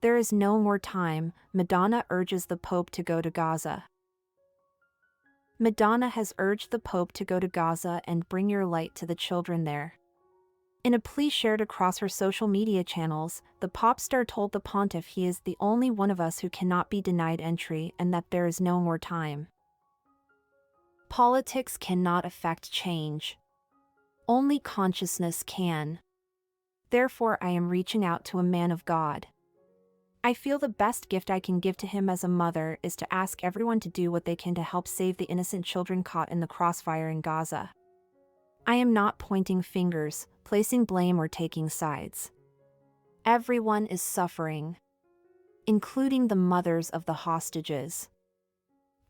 There is no more time, Madonna urges the Pope to go to Gaza. Madonna has urged the Pope to go to Gaza and bring your light to the children there. In a plea shared across her social media channels, the pop star told the pontiff he is the only one of us who cannot be denied entry and that there is no more time. Politics cannot affect change. Only consciousness can. Therefore, I am reaching out to a man of God. I feel the best gift I can give to him as a mother is to ask everyone to do what they can to help save the innocent children caught in the crossfire in Gaza. I am not pointing fingers, placing blame or taking sides. Everyone is suffering, including the mothers of the hostages.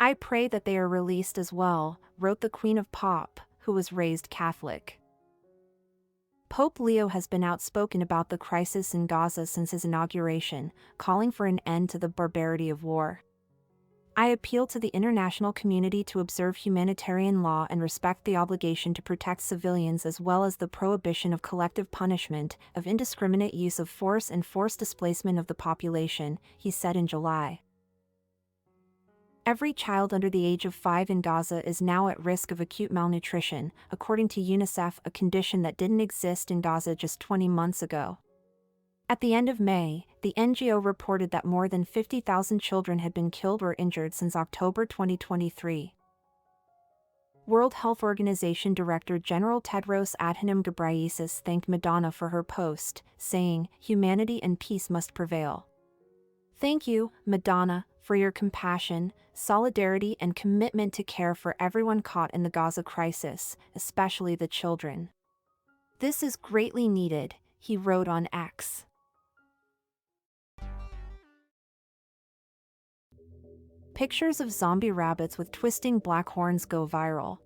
I pray that they are released as well, wrote the Queen of Pop, who was raised Catholic. Pope Leo has been outspoken about the crisis in Gaza since his inauguration, calling for an end to the barbarity of war. I appeal to the international community to observe humanitarian law and respect the obligation to protect civilians as well as the prohibition of collective punishment, of indiscriminate use of force and forced displacement of the population, he said in July. Every child under the age of 5 in Gaza is now at risk of acute malnutrition, according to UNICEF, a condition that didn't exist in Gaza just 20 months ago. At the end of May, the NGO reported that more than 50,000 children had been killed or injured since October 2023. World Health Organization Director General Tedros Adhanom Ghebreyesus thanked Madonna for her post, saying, "Humanity and peace must prevail." Thank you, Madonna, for your compassion, solidarity and commitment to care for everyone caught in the Gaza crisis, especially the children. This is greatly needed, he wrote on X. Pictures of zombie rabbits with twisting black horns go viral.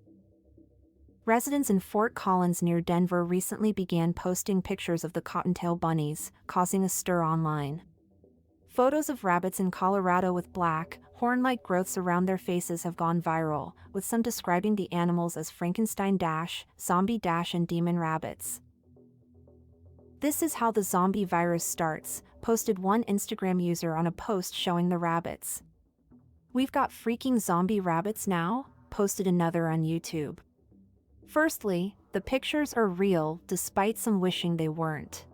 Residents in Fort Collins near Denver recently began posting pictures of the cottontail bunnies, causing a stir online. Photos of rabbits in Colorado with black, horn-like growths around their faces have gone viral, with some describing the animals as Frankenstein dash, zombie dash and demon rabbits. "This is how the zombie virus starts," posted one Instagram user on a post showing the rabbits. "We've got freaking zombie rabbits now," posted another on YouTube. Firstly, the pictures are real, despite some wishing they weren't.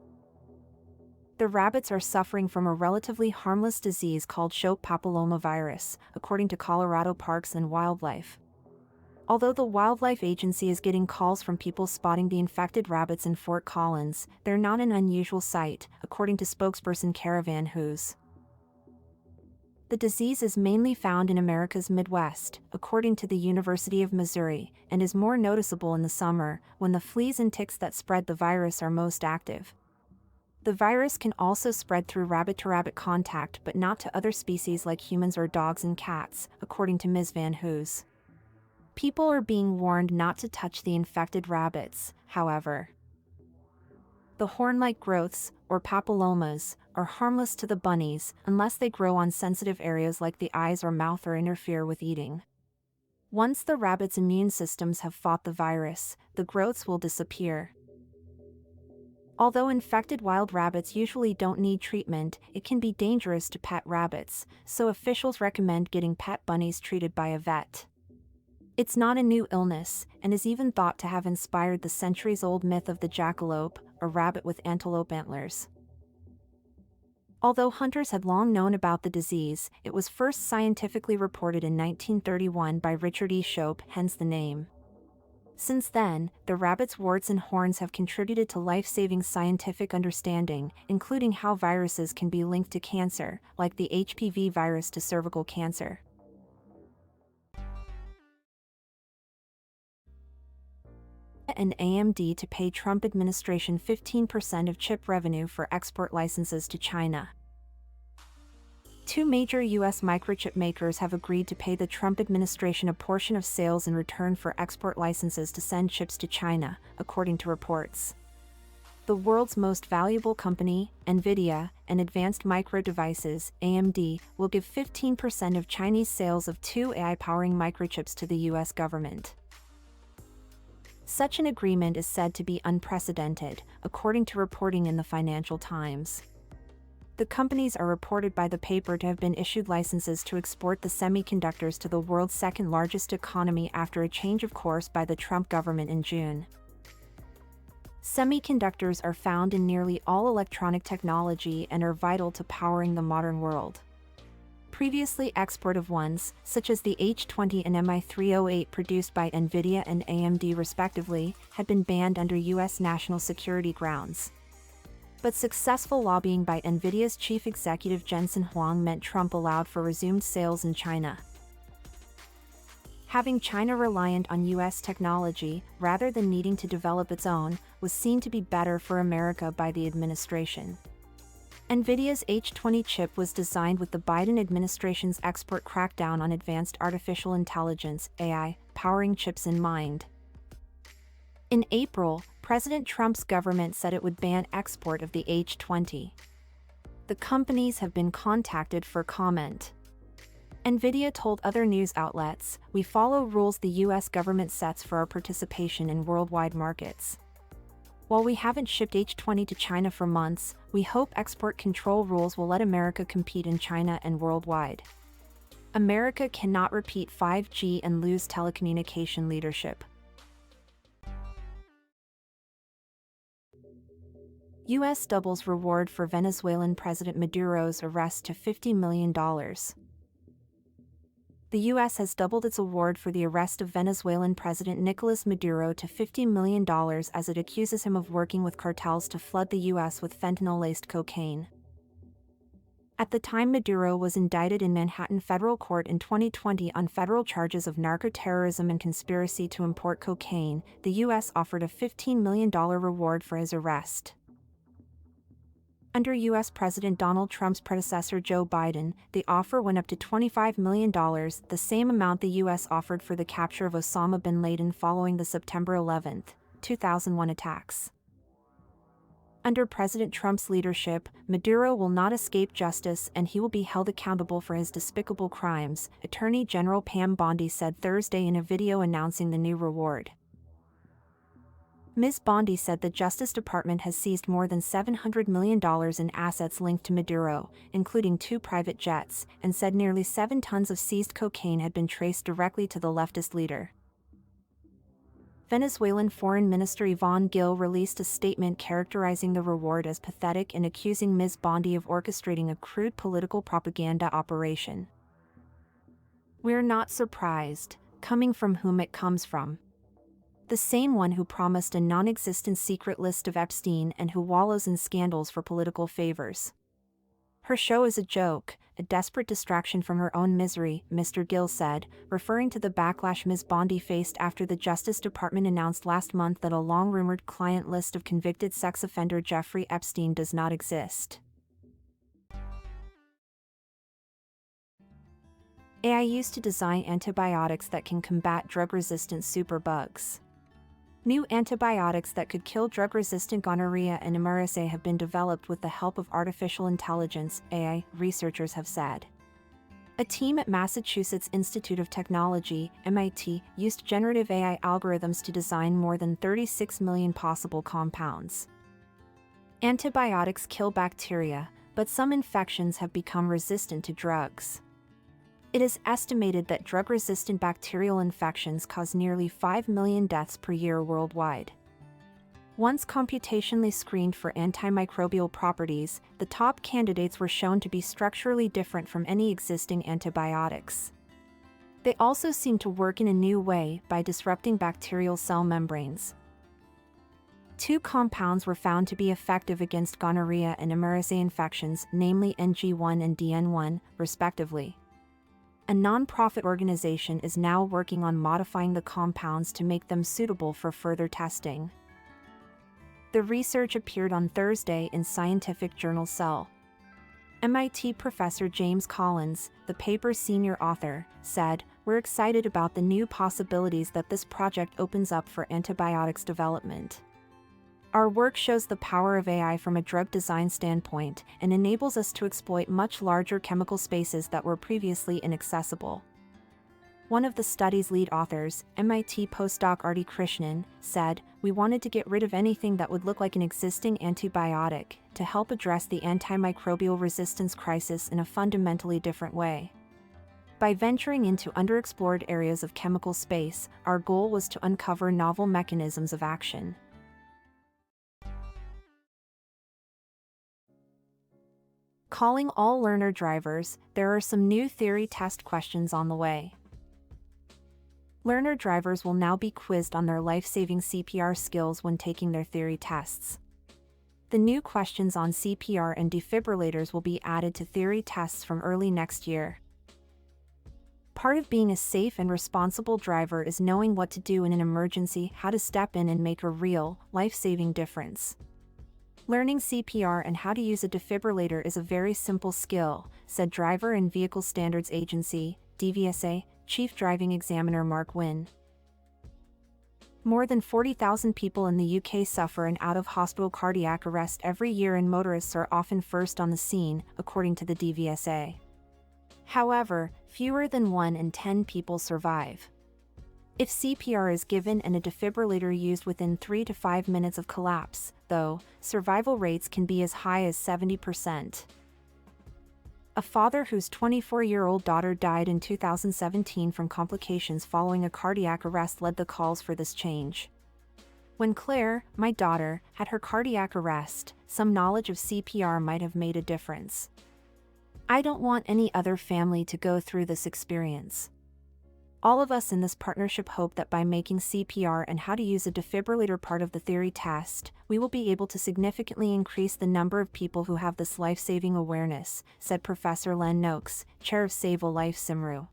The rabbits are suffering from a relatively harmless disease called choke papillomavirus, according to Colorado Parks and Wildlife. Although the Wildlife Agency is getting calls from people spotting the infected rabbits in Fort Collins, they're not an unusual sight, according to spokesperson Caravan Who's. The disease is mainly found in America's Midwest, according to the University of Missouri, and is more noticeable in the summer, when the fleas and ticks that spread the virus are most active. The virus can also spread through rabbit-to-rabbit contact but not to other species like humans or dogs and cats, according to Ms. Van Hoos. People are being warned not to touch the infected rabbits, however. The horn-like growths, or papillomas, are harmless to the bunnies unless they grow on sensitive areas like the eyes or mouth or interfere with eating. Once the rabbits' immune systems have fought the virus, the growths will disappear. Although infected wild rabbits usually don't need treatment, it can be dangerous to pet rabbits, so officials recommend getting pet bunnies treated by a vet. It's not a new illness, and is even thought to have inspired the centuries-old myth of the jackalope, a rabbit with antelope antlers. Although hunters had long known about the disease, it was first scientifically reported in 1931 by Richard E. Shope, hence the name. Since then, the rabbit's warts and horns have contributed to life-saving scientific understanding, including how viruses can be linked to cancer, like the HPV virus to cervical cancer. And AMD to pay Trump administration 15% of chip revenue for export licenses to China. Two major U.S. microchip makers have agreed to pay the Trump administration a portion of sales in return for export licenses to send chips to China, according to reports. The world's most valuable company, NVIDIA, and Advanced Micro Devices, AMD, will give 15% of Chinese sales of two AI-powering microchips to the U.S. government. Such an agreement is said to be unprecedented, according to reporting in the Financial Times. The companies are reported by the paper to have been issued licenses to export the semiconductors to the world's second-largest economy after a change of course by the Trump government in June. Semiconductors are found in nearly all electronic technology and are vital to powering the modern world. Previously exported ones, such as the H20 and MI308 produced by NVIDIA and AMD respectively, had been banned under U.S. national security grounds. But successful lobbying by NVIDIA's chief executive Jensen Huang meant Trump allowed for resumed sales in China. Having China reliant on U.S. technology, rather than needing to develop its own, was seen to be better for America by the administration. NVIDIA's H20 chip was designed with the Biden administration's export crackdown on advanced artificial intelligence, AI, powering chips in mind. In April, President Trump's government said it would ban export of the H20. The companies have been contacted for comment. NVIDIA told other news outlets, "We follow rules the U.S. government sets for our participation in worldwide markets. While we haven't shipped H20 to China for months, we hope export control rules will let America compete in China and worldwide. America cannot repeat 5G and lose telecommunication leadership." U.S. doubles reward for Venezuelan President Maduro's arrest to $50 million. The U.S. has doubled its award for the arrest of Venezuelan President Nicolas Maduro to $50 million as it accuses him of working with cartels to flood the U.S. with fentanyl-laced cocaine. At the time Maduro was indicted in Manhattan federal court in 2020 on federal charges of narco-terrorism and conspiracy to import cocaine, the U.S. offered a $15 million reward for his arrest. Under U.S. President Donald Trump's predecessor Joe Biden, the offer went up to $25 million, the same amount the U.S. offered for the capture of Osama bin Laden following the September 11, 2001 attacks. Under President Trump's leadership, Maduro will not escape justice and he will be held accountable for his despicable crimes, Attorney General Pam Bondi said Thursday in a video announcing the new reward. Ms. Bondi said the Justice Department has seized more than $700 million in assets linked to Maduro, including 2 private jets, and said nearly 7 tons of seized cocaine had been traced directly to the leftist leader. Venezuelan Foreign Minister Iván Gil released a statement characterizing the reward as pathetic and accusing Ms. Bondi of orchestrating a crude political propaganda operation. "We're not surprised, coming from whom it comes from. The same one who promised a non-existent secret list of Epstein and who wallows in scandals for political favors. Her show is a joke, a desperate distraction from her own misery," Mr. Gill said, referring to the backlash Ms. Bondi faced after the Justice Department announced last month that a long-rumored client list of convicted sex offender Jeffrey Epstein does not exist. AI used to design antibiotics that can combat drug-resistant superbugs. New antibiotics that could kill drug-resistant gonorrhea and MRSA have been developed with the help of artificial intelligence, AI, researchers have said. A team at Massachusetts Institute of Technology, MIT, used generative AI algorithms to design more than 36 million possible compounds. Antibiotics kill bacteria, but some infections have become resistant to drugs. It is estimated that drug-resistant bacterial infections cause nearly 5 million deaths per year worldwide. Once computationally screened for antimicrobial properties, the top candidates were shown to be structurally different from any existing antibiotics. They also seem to work in a new way by disrupting bacterial cell membranes. 2 compounds were found to be effective against gonorrhea and MRSA infections, namely NG1 and DN1, respectively. A non-profit organization is now working on modifying the compounds to make them suitable for further testing. The research appeared on Thursday in scientific journal Cell. MIT professor James Collins, the paper's senior author, said, "We're excited about the new possibilities that this project opens up for antibiotics development. Our work shows the power of AI from a drug design standpoint and enables us to exploit much larger chemical spaces that were previously inaccessible." One of the study's lead authors, MIT postdoc Arti Krishnan, said, "We wanted to get rid of anything that would look like an existing antibiotic, to help address the antimicrobial resistance crisis in a fundamentally different way. By venturing into underexplored areas of chemical space, our goal was to uncover novel mechanisms of action. Calling all learner drivers, there are some new theory test questions on the way. Learner drivers will now be quizzed on their life-saving CPR skills when taking their theory tests. The new questions on CPR and defibrillators will be added to theory tests from early next year. Part of being a safe and responsible driver is knowing what to do in an emergency, how to step in and make a real, life-saving difference. Learning CPR and how to use a defibrillator is a very simple skill, said Driver and Vehicle Standards Agency, DVSA, Chief Driving Examiner Mark Wynne. More than 40,000 people in the UK suffer an out-of-hospital cardiac arrest every year, and motorists are often first on the scene, according to the DVSA. However, fewer than 1 in 10 people survive. If CPR is given and a defibrillator used within 3 to 5 minutes of collapse, though, survival rates can be as high as 70%. A father whose 24-year-old daughter died in 2017 from complications following a cardiac arrest led the calls for this change. When Claire, my daughter, had her cardiac arrest, some knowledge of CPR might have made a difference. I don't want any other family to go through this experience. All of us in this partnership hope that by making CPR and how to use a defibrillator part of the theory test, we will be able to significantly increase the number of people who have this life-saving awareness, said Professor Len Noakes, chair of Save a Life SIMRU.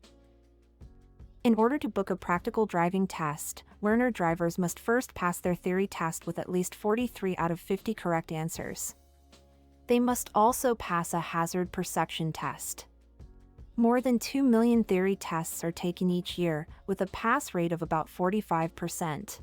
In order to book a practical driving test, learner drivers must first pass their theory test with at least 43 out of 50 correct answers. They must also pass a hazard perception test. More than 2 million theory tests are taken each year, with a pass rate of about 45%.